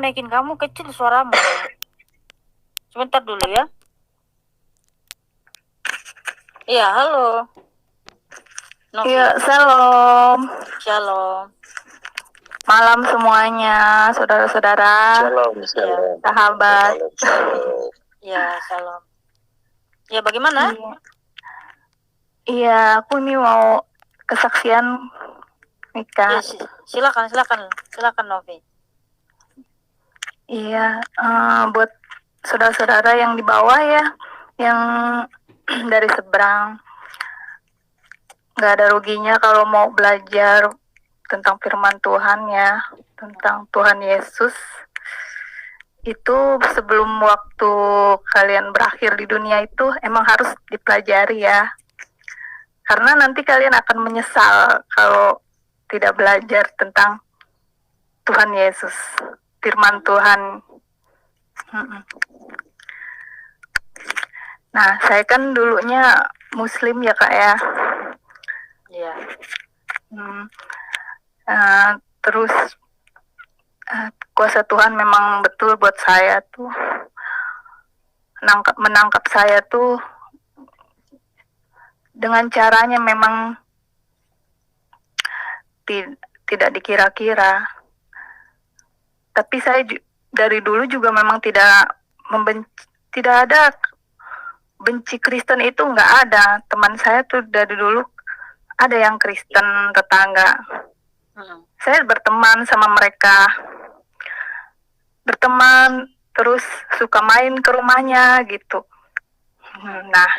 naikin kamu, kecil suaramu. Sebentar dulu ya. Iya, halo. Novi. Iya, shalom. Shalom. Malam semuanya, saudara-saudara. Shalom, sahabat. Ya, shalom. Ya, bagaimana? Iya, aku nih mau kesaksian nikah. Ya, silakan Novi. Iya, buat saudara-saudara yang di bawah ya, yang dari seberang. Nggak ada ruginya kalau mau belajar tentang firman Tuhan ya, tentang Tuhan Yesus. Itu sebelum waktu kalian berakhir di dunia itu emang harus dipelajari ya. Karena nanti kalian akan menyesal kalau tidak belajar tentang Tuhan Yesus, firman Tuhan. Nah, saya kan dulunya Muslim ya Kak ya. Iya. Terus kuasa Tuhan memang betul buat saya tuh menangkap saya tuh dengan caranya memang tidak dikira-kira. Tapi saya dari dulu juga memang tidak ada benci Kristen, itu nggak ada. Teman saya tuh dari dulu ada yang Kristen, tetangga. Saya berteman sama mereka, terus suka main ke rumahnya gitu. Nah,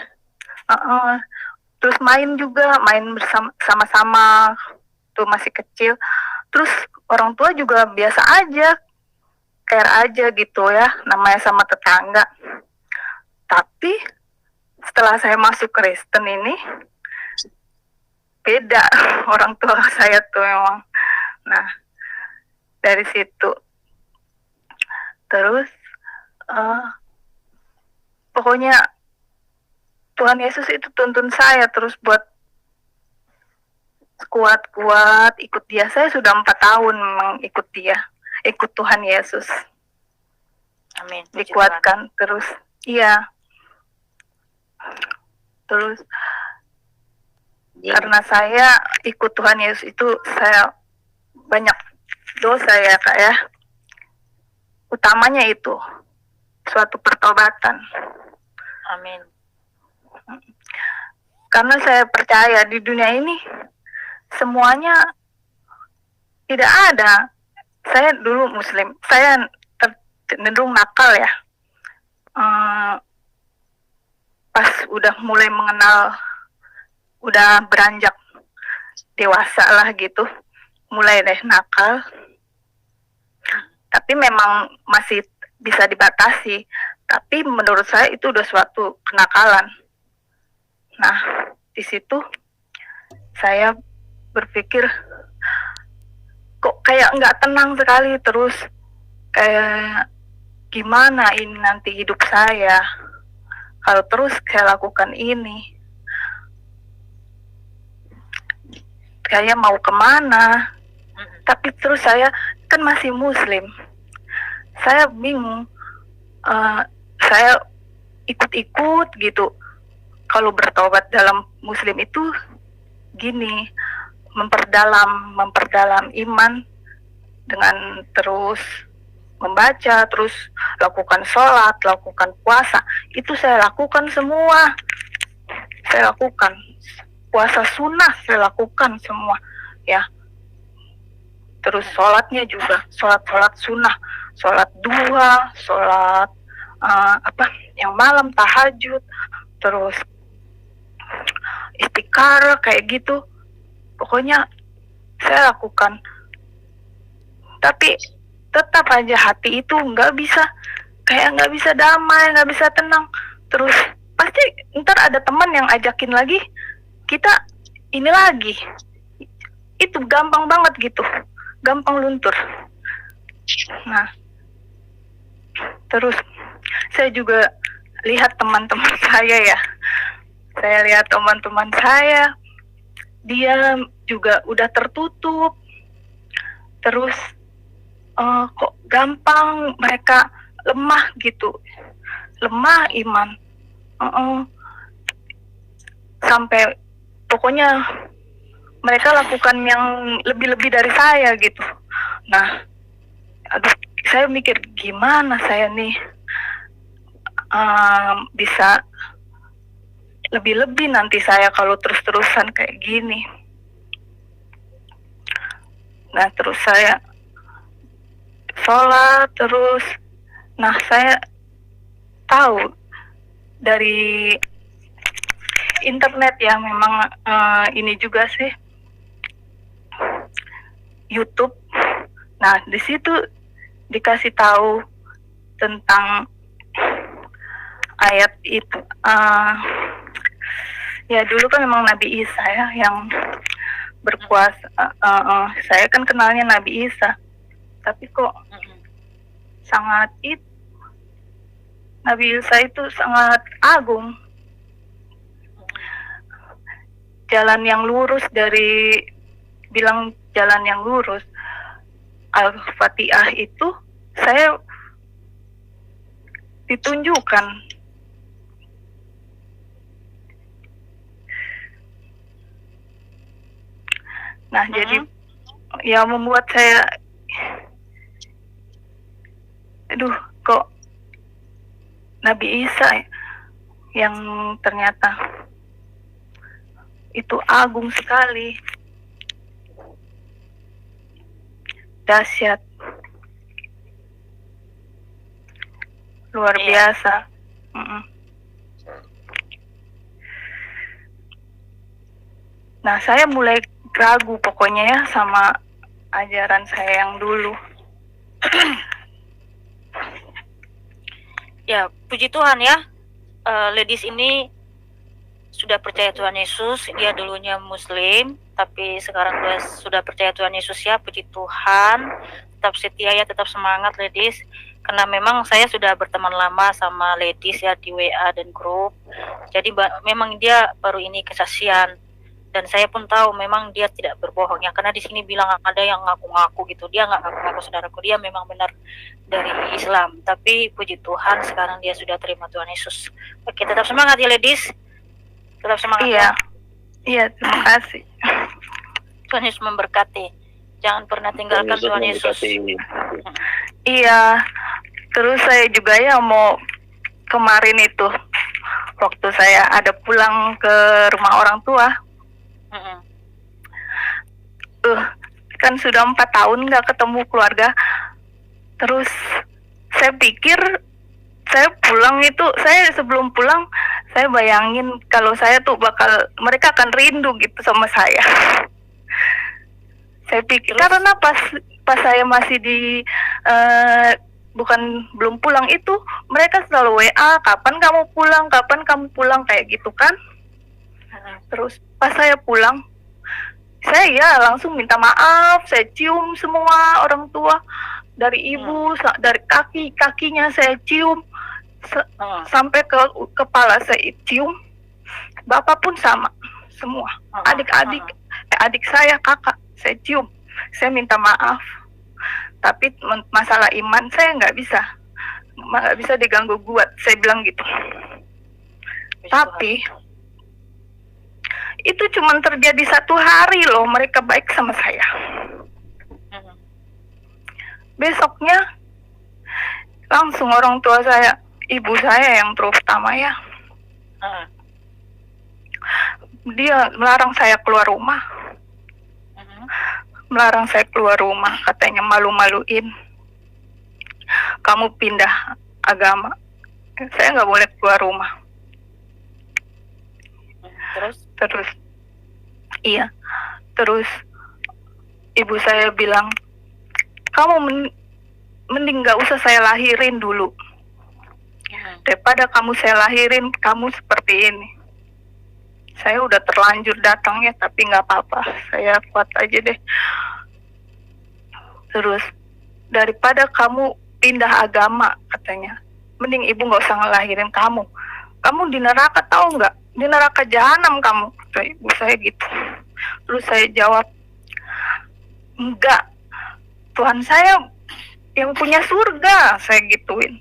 terus main bersama-sama tuh masih kecil. Terus orang tua juga biasa aja, care aja gitu ya, namanya sama tetangga. Tapi setelah saya masuk Kristen ini beda orang tua saya tuh memang. Nah, dari situ terus pokoknya Tuhan Yesus itu tuntun saya terus buat kuat-kuat ikut dia. Saya sudah 4 tahun memang ikut dia, ikut Tuhan Yesus. Amin. Dikuatkan terus. Iya. Terus karena saya ikut Tuhan Yesus itu saya banyak dosa ya Kak ya. Utamanya itu suatu pertobatan. Amin. Karena saya percaya di dunia ini semuanya tidak ada. Saya dulu Muslim, saya cenderung nakal ya. Pas udah mulai mengenal, udah beranjak dewasa lah gitu, mulai deh nakal. Tapi memang masih bisa dibatasi. Tapi menurut saya itu udah suatu kenakalan. Nah, di situ saya berpikir kok kayak nggak tenang sekali, terus kayak gimana ini nanti hidup saya kalau terus saya lakukan ini, kayak mau kemana. Tapi terus saya kan masih Muslim, saya bingung. Saya ikut-ikut gitu. Kalau bertobat dalam Muslim itu gini, memperdalam iman dengan terus membaca, terus lakukan sholat, lakukan puasa. Itu saya lakukan semua. Saya lakukan puasa sunnah, saya lakukan semua ya. Terus sholatnya juga, sholat sunnah, sholat duha, sholat yang malam, tahajud, terus istiqar kayak gitu. Pokoknya saya lakukan. Tapi tetap aja hati itu nggak bisa damai, nggak bisa tenang. Terus pasti ntar ada teman yang ajakin lagi, kita ini lagi. Itu gampang banget gitu, gampang luntur. Nah, terus saya juga lihat teman-teman saya ya. Saya lihat teman-teman saya, dia juga udah tertutup. Terus kok gampang mereka lemah gitu, lemah iman. Sampai pokoknya mereka lakukan yang lebih-lebih dari saya gitu. Nah, aduh, saya mikir gimana saya nih bisa lebih-lebih nanti saya kalau terus-terusan kayak gini. Nah, terus saya sholat terus. Nah, saya tahu dari internet ya, memang ini juga sih YouTube. Nah, di situ dikasih tahu tentang ayat itu. Ya dulu kan memang Nabi Isa ya yang berkuasa. Saya kan kenalnya Nabi Isa, tapi kok sangat Nabi Isa itu sangat agung. Jalan yang lurus, dari bilang jalan yang lurus, Al-Fatihah itu saya ditunjukkan. Nah, jadi ya membuat saya, aduh, kok Nabi Isa yang ternyata itu agung sekali, dahsyat, luar biasa. Nah, saya mulai ragu pokoknya ya sama ajaran saya yang dulu. Ya, puji Tuhan ya. Ladies ini sudah percaya Tuhan Yesus. Dia dulunya Muslim, tapi sekarang dia sudah percaya Tuhan Yesus ya. Puji Tuhan. Tetap setia ya, tetap semangat ladies. Karena memang saya sudah berteman lama sama ladies ya di WA dan grup. Jadi memang dia baru ini kesaksian. Dan saya pun tahu memang dia tidak berbohong ya, karena di sini bilang ada yang ngaku-ngaku gitu. Dia nggak ngaku-ngaku, saudaraku, dia memang benar dari Islam. Tapi puji Tuhan sekarang dia sudah terima Tuhan Yesus. Oke, tetap semangat ya ladies, tetap semangat. Iya, iya, terima kasih. Tuhan Yesus memberkati. Jangan pernah tinggalkan Tuhan Yesus. Iya, terus saya juga ya mau kemarin itu waktu saya ada pulang ke rumah orang tua. Kan sudah 4 tahun nggak ketemu keluarga. Terus saya pikir saya pulang itu, saya sebelum pulang saya bayangin kalau saya tuh mereka akan rindu gitu sama saya. Saya pikir karena pas saya masih di belum pulang itu, mereka selalu WA, kapan kamu pulang kayak gitu kan. Terus pas saya pulang, saya langsung minta maaf, saya cium semua orang tua, dari ibu, dari kakinya saya cium, sampai ke kepala saya cium, bapak pun sama, semua, adik saya, kakak, saya cium, saya minta maaf. Tapi masalah iman saya nggak bisa diganggu gugat, saya bilang gitu. Tapi itu cuma terjadi 1 hari loh, mereka baik sama saya. Besoknya langsung orang tua saya, ibu saya yang terutama ya, dia melarang saya keluar rumah. Katanya malu-maluin, kamu pindah agama, saya nggak boleh keluar rumah. Terus ibu saya bilang, kamu mending nggak usah saya lahirin dulu, daripada kamu saya lahirin kamu seperti ini. Saya udah terlanjur datang ya, tapi nggak apa-apa, saya kuat aja deh. Terus daripada kamu pindah agama, katanya, mending ibu nggak usah ngelahirin kamu di neraka, tahu nggak, di neraka jahanam kamu, kata ibu saya gitu. Terus saya jawab, enggak, Tuhan saya yang punya surga, saya gituin.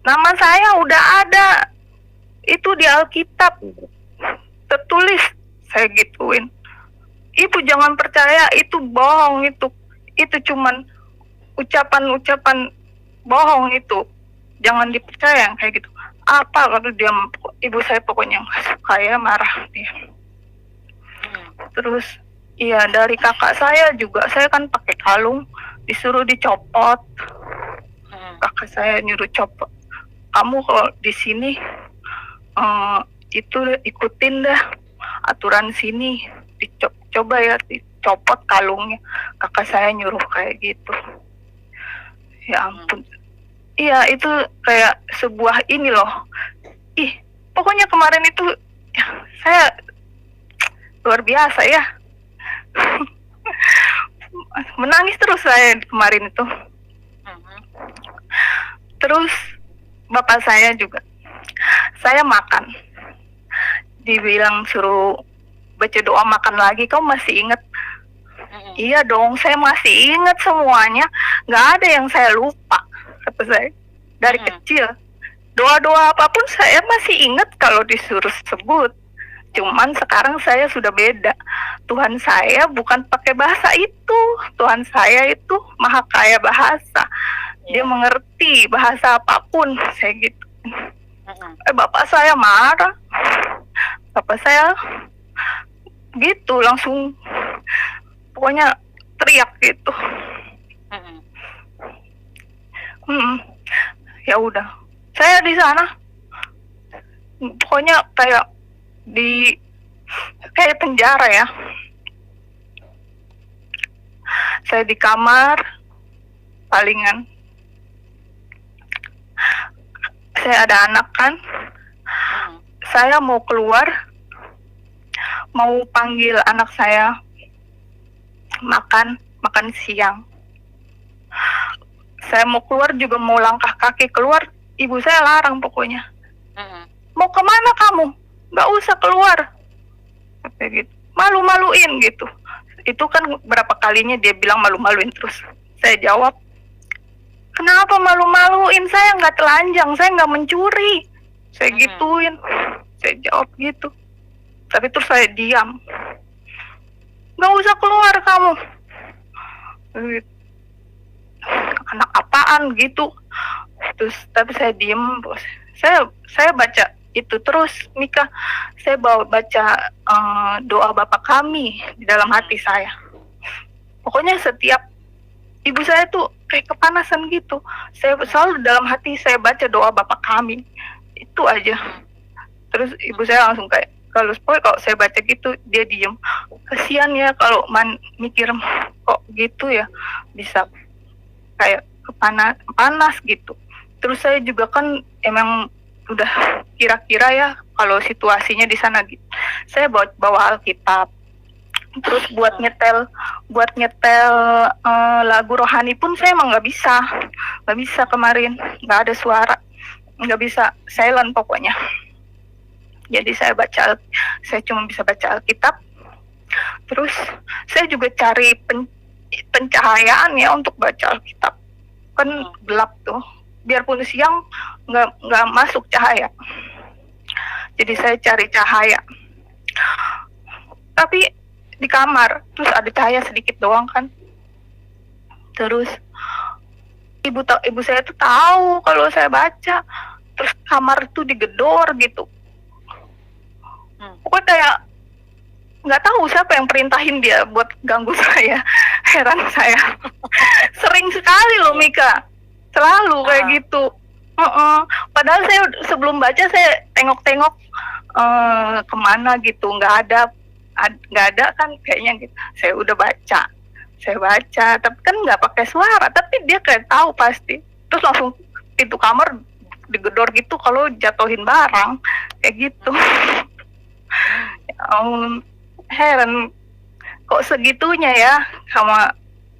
Nama saya udah ada, itu di Alkitab tertulis, saya gituin. Ibu jangan percaya, itu bohong, itu cuman ucapan-ucapan bohong itu, jangan dipercaya yang kayak gitu. Apa kalau dia, ibu saya pokoknya nggak suka ya, marah dia. Terus iya, dari kakak saya juga, saya kan pakai kalung, disuruh dicopot. Kakak saya nyuruh copot, kamu kalau di sini itu ikutin dah aturan sini, coba ya dicopot kalungnya. Kakak saya nyuruh kayak gitu. Ya ampun. Iya, itu kayak sebuah ini loh. Pokoknya kemarin itu ya, saya luar biasa ya. Menangis terus saya kemarin itu. Terus bapak saya juga, saya makan, dibilang suruh baca doa makan lagi, kamu masih ingat? Iya dong, saya masih ingat semuanya, nggak ada yang saya lupa, kata saya. Dari kecil, doa-doa apapun saya masih ingat kalau disuruh sebut. Cuman sekarang saya sudah beda. Tuhan saya bukan pakai bahasa itu. Tuhan saya itu maha kaya bahasa. Dia mengerti bahasa apapun, saya gitu. Bapak saya marah. Bapak saya gitu langsung, pokoknya teriak gitu. Ya udah, saya di sana pokoknya kayak kayak penjara ya. Saya di kamar palingan, saya ada anak kan, saya mau keluar, mau panggil anak saya makan siang. Saya mau keluar juga, mau langkah kaki keluar, ibu saya larang pokoknya. Mau kemana kamu? Gak usah keluar. Kayak gitu. Malu-maluin gitu. Itu kan berapa kalinya dia bilang malu-maluin terus. Saya jawab, kenapa malu-maluin? Saya nggak telanjang, saya nggak mencuri. Saya gituin. Saya jawab gitu. Tapi terus saya diam. Gak usah keluar kamu. Gitu. Anak apaan gitu. Terus tapi saya diem, bos. Saya baca itu terus, Mika. Saya baca doa Bapa Kami di dalam hati saya. Pokoknya setiap ibu saya tuh kayak kepanasan gitu. Saya selalu dalam hati saya baca doa Bapa Kami. Itu aja. Terus ibu saya langsung kayak, kalau saya baca gitu dia diem. Kasihan ya kalau mikir kok gitu ya, bisa kayak panas gitu. Terus saya juga kan emang udah kira-kira ya kalau situasinya di sana gitu. Saya bawa Alkitab. Terus buat nyetel lagu rohani pun saya emang nggak bisa kemarin, nggak ada suara, nggak bisa, silent pokoknya. Jadi saya cuma bisa baca Alkitab. Terus saya juga cari pencahayaan ya untuk baca Alkitab. Kan gelap tuh, biarpun siang nggak masuk cahaya. Jadi saya cari cahaya. Tapi di kamar terus ada cahaya sedikit doang kan. Terus ibu saya tuh tahu kalau saya baca. Terus kamar tuh digedor gitu. Pokoknya kayak nggak tahu siapa yang perintahin dia buat ganggu saya. Heran saya. Sering sekali loh Mika, selalu kayak gitu. Padahal saya sebelum baca saya tengok-tengok kemana gitu, nggak ada kan kayaknya gitu. Saya udah baca, tapi kan nggak pakai suara, tapi dia kayak tahu pasti. Terus langsung pintu kamar digedor gitu kalau jatuhin barang kayak gitu. Heran kok segitunya ya sama.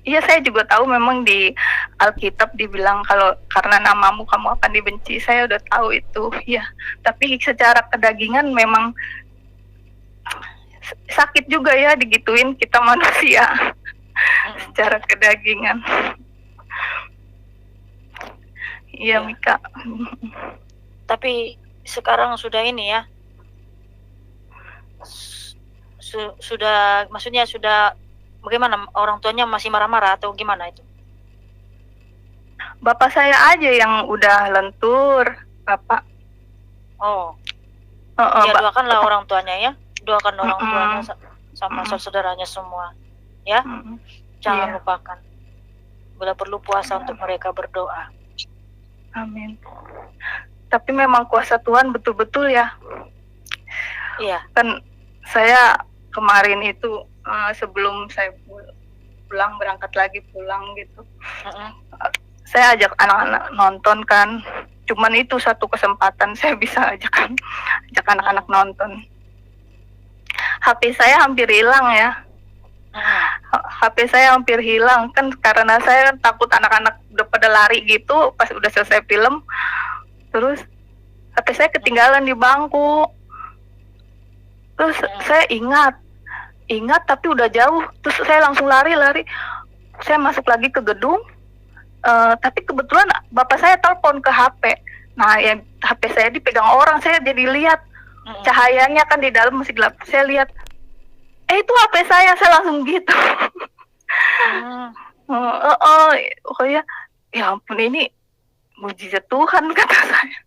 Iya, saya juga tahu memang di Alkitab dibilang kalau karena namamu kamu akan dibenci. Saya udah tahu itu ya, tapi secara kedagingan memang sakit juga ya digituin kita manusia. Secara kedagingan. Iya, Ya. Mika. Tapi sekarang sudah ini ya, sudah, maksudnya sudah bagaimana, orang tuanya masih marah-marah atau gimana itu? Bapak saya aja yang udah lentur, Bapak. Oh, Heeh, ya doakanlah orang tuanya ya, doakan orang tuanya sama saudaranya semua ya. Jangan Iya. lupakan, bila perlu puasa untuk mereka berdoa. Amin. Tapi memang kuasa Tuhan betul-betul ya. Iya. Kan saya kemarin itu sebelum saya pulang, berangkat lagi pulang gitu, saya ajak anak-anak nonton kan. Cuman itu satu kesempatan saya bisa ajak anak-anak nonton. HP saya hampir hilang ya. HP saya hampir hilang kan karena saya takut anak-anak udah pada lari gitu pas udah selesai film. Terus HP saya ketinggalan di bangku. Terus saya ingat tapi udah jauh. Terus saya langsung lari. Saya masuk lagi ke gedung. Tapi kebetulan bapak saya telepon ke HP. Nah, yang HP saya dipegang orang, saya jadi lihat cahayanya kan di dalam masih gelap. Saya lihat, itu HP saya langsung gitu. Pokoknya, ya ampun, ini mujizat Tuhan kata saya.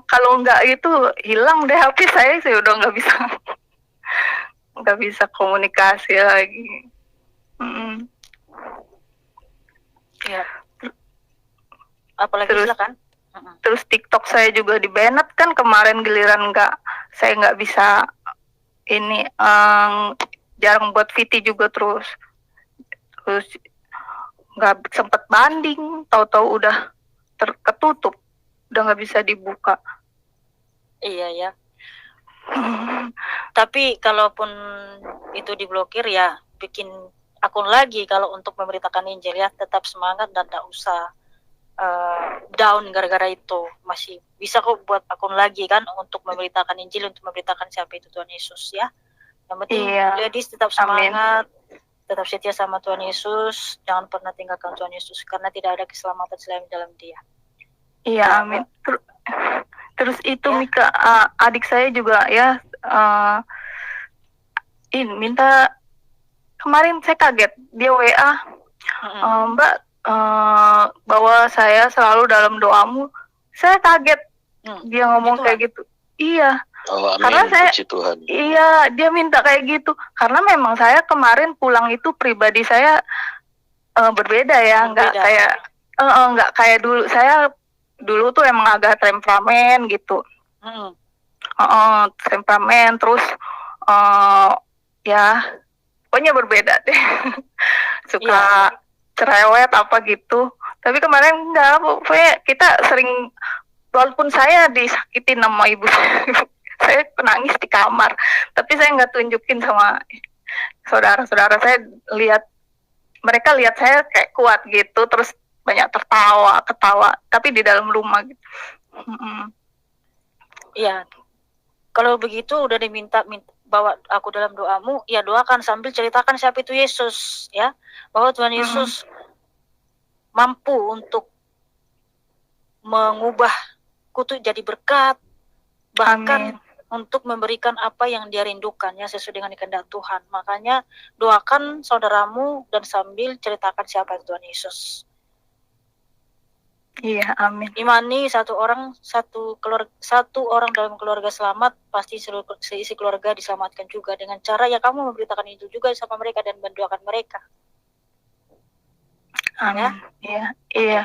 Kalau nggak itu hilang deh HP saya udah nggak bisa komunikasi lagi. Ya. Apalagi silakan. Terus TikTok saya juga di-banned kan kemarin, giliran saya nggak bisa ini, jarang buat VT juga, terus nggak sempet banding, tahu-tahu udah ketutup, udah nggak bisa dibuka. Iya ya. Tapi kalaupun itu diblokir ya bikin akun lagi kalau untuk memberitakan Injil ya, tetap semangat dan tak usah down gara-gara itu. Masih bisa kok buat akun lagi kan untuk memberitakan Injil, untuk memberitakan siapa itu Tuhan Yesus ya. Yang penting ladies tetap semangat, tetap setia sama Tuhan Yesus, jangan pernah tinggalkan Tuhan Yesus karena tidak ada keselamatan selain dalam Dia. Iya, amin. Terus itu ya. Mika, adik saya juga ya minta, kemarin saya kaget, dia WA, Mbak, bahwa saya selalu dalam doamu. Saya kaget, dia ngomong kayak gitu. Iya. Oh, amin. Karena saya, Tuhan. Iya, dia minta kayak gitu. Karena memang saya kemarin pulang itu pribadi saya berbeda ya, nggak kayak dulu. Saya dulu tuh emang agak temperamen gitu. Temperamen, terus ya pokoknya berbeda deh. Suka cerewet apa gitu. Tapi kemarin enggak, pokoknya kita sering, walaupun saya disakitin sama ibu saya nangis di kamar, tapi saya nggak tunjukin sama saudara-saudara saya. Mereka lihat saya kayak kuat gitu, terus banyak ketawa, tapi di dalam rumah gitu. Iya. Kalau begitu udah diminta bawa aku dalam doamu, ya doakan sambil ceritakan siapa itu Yesus ya, bahwa Tuhan Yesus mampu untuk mengubah kutuk jadi berkat, bahkan untuk memberikan apa yang dia rindukan ya sesuai dengan kehendak Tuhan. Makanya doakan saudaramu dan sambil ceritakan siapa itu Tuhan Yesus. Iya, amin. Imani satu orang dalam keluarga selamat, pasti seisi keluarga diselamatkan juga dengan cara ya kamu memberitakan itu juga sama mereka dan mendoakan mereka. Amin. Ya? Iya.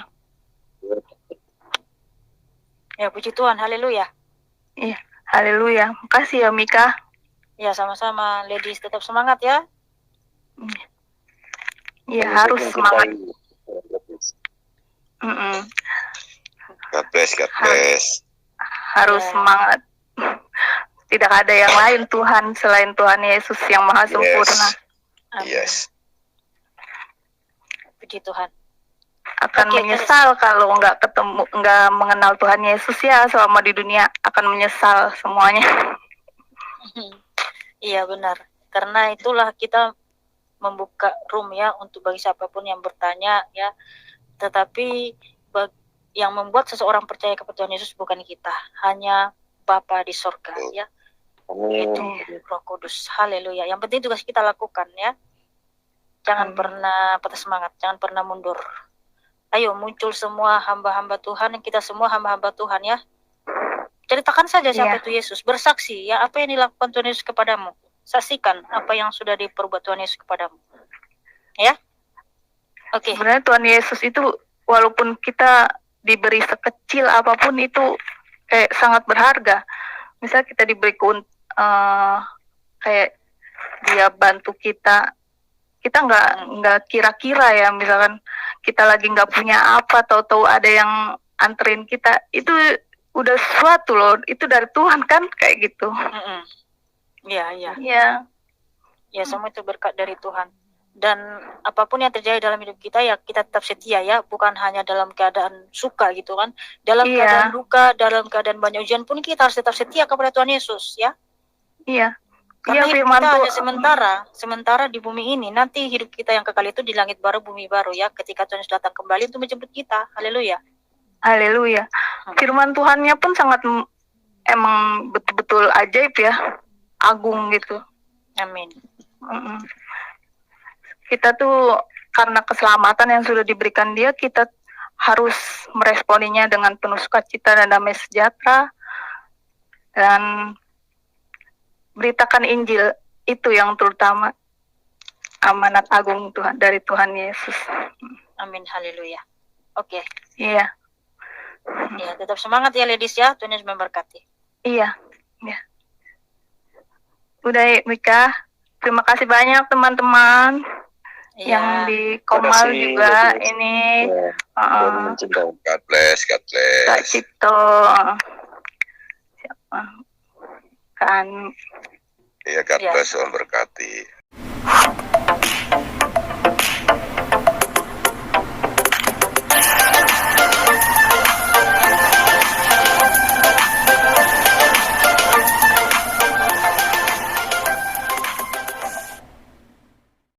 Ya, puji Tuhan, haleluya. Iya, haleluya. Makasih ya Mika. Ya, sama-sama, ladies, tetap semangat ya. Iya, harus semangat. God bless. Harus semangat. Tidak ada yang lain Tuhan selain Tuhan Yesus yang Maha Sempurna. Yes. Puji Tuhan. Akan menyesal kalau nggak mengenal Tuhan Yesus ya, selama di dunia akan menyesal semuanya. Iya benar. Karena itulah kita membuka room ya untuk bagi siapapun yang bertanya ya. Tetapi yang membuat seseorang percaya kepada Tuhan Yesus bukan kita, hanya Bapa di sorga, ya. Itu Roh Kudus. Haleluya. Yang penting tugas kita lakukan, ya. Jangan pernah patah semangat, jangan pernah mundur. Ayo muncul semua hamba-hamba Tuhan, kita semua hamba-hamba Tuhan, ya. Ceritakan saja siapa itu Yesus, bersaksi, ya, apa yang dilakukan Tuhan Yesus kepadamu. Saksikan apa yang sudah diperbuat Tuhan Yesus kepadamu. Ya. Oke. Sebenarnya Tuhan Yesus itu walaupun kita diberi sekecil apapun itu kayak sangat berharga. Misal kita diberi kayak dia bantu kita nggak kira-kira ya, misalkan kita lagi nggak punya apa, tahu-tahu ada yang anterin kita, itu udah sesuatu loh, itu dari Tuhan kan, kayak gitu. Iya. Ya, semua itu berkat dari Tuhan. Dan apapun yang terjadi dalam hidup kita, ya kita tetap setia, ya, bukan hanya dalam keadaan suka gitu kan, dalam keadaan duka, dalam keadaan banyak ujian pun kita harus tetap setia kepada Tuhan Yesus, ya. Iya. Karena hidup kita hanya sementara di bumi ini. Nanti hidup kita yang kekal itu di langit baru, bumi baru, ya, ketika Tuhan Yesus datang kembali untuk menjemput kita. Haleluya. Haleluya. Firman Tuhannya pun sangat emang betul-betul ajaib, ya, agung gitu. Amin. Kita tuh karena keselamatan yang sudah diberikan dia, kita harus meresponinya dengan penuh sukacita dan damai sejahtera, dan beritakan Injil, itu yang terutama amanat agung Tuhan dari Tuhan Yesus. Amin, haleluya. Oke. Iya. Ya, tetap semangat ya ladies, ya. Tuhan Yesus memberkati. Iya. Udah, Mika. Terima kasih banyak teman-teman. Yang di Komal juga ini. God bless. Kak Cipto. Siapa? Kan. Iya, God bless.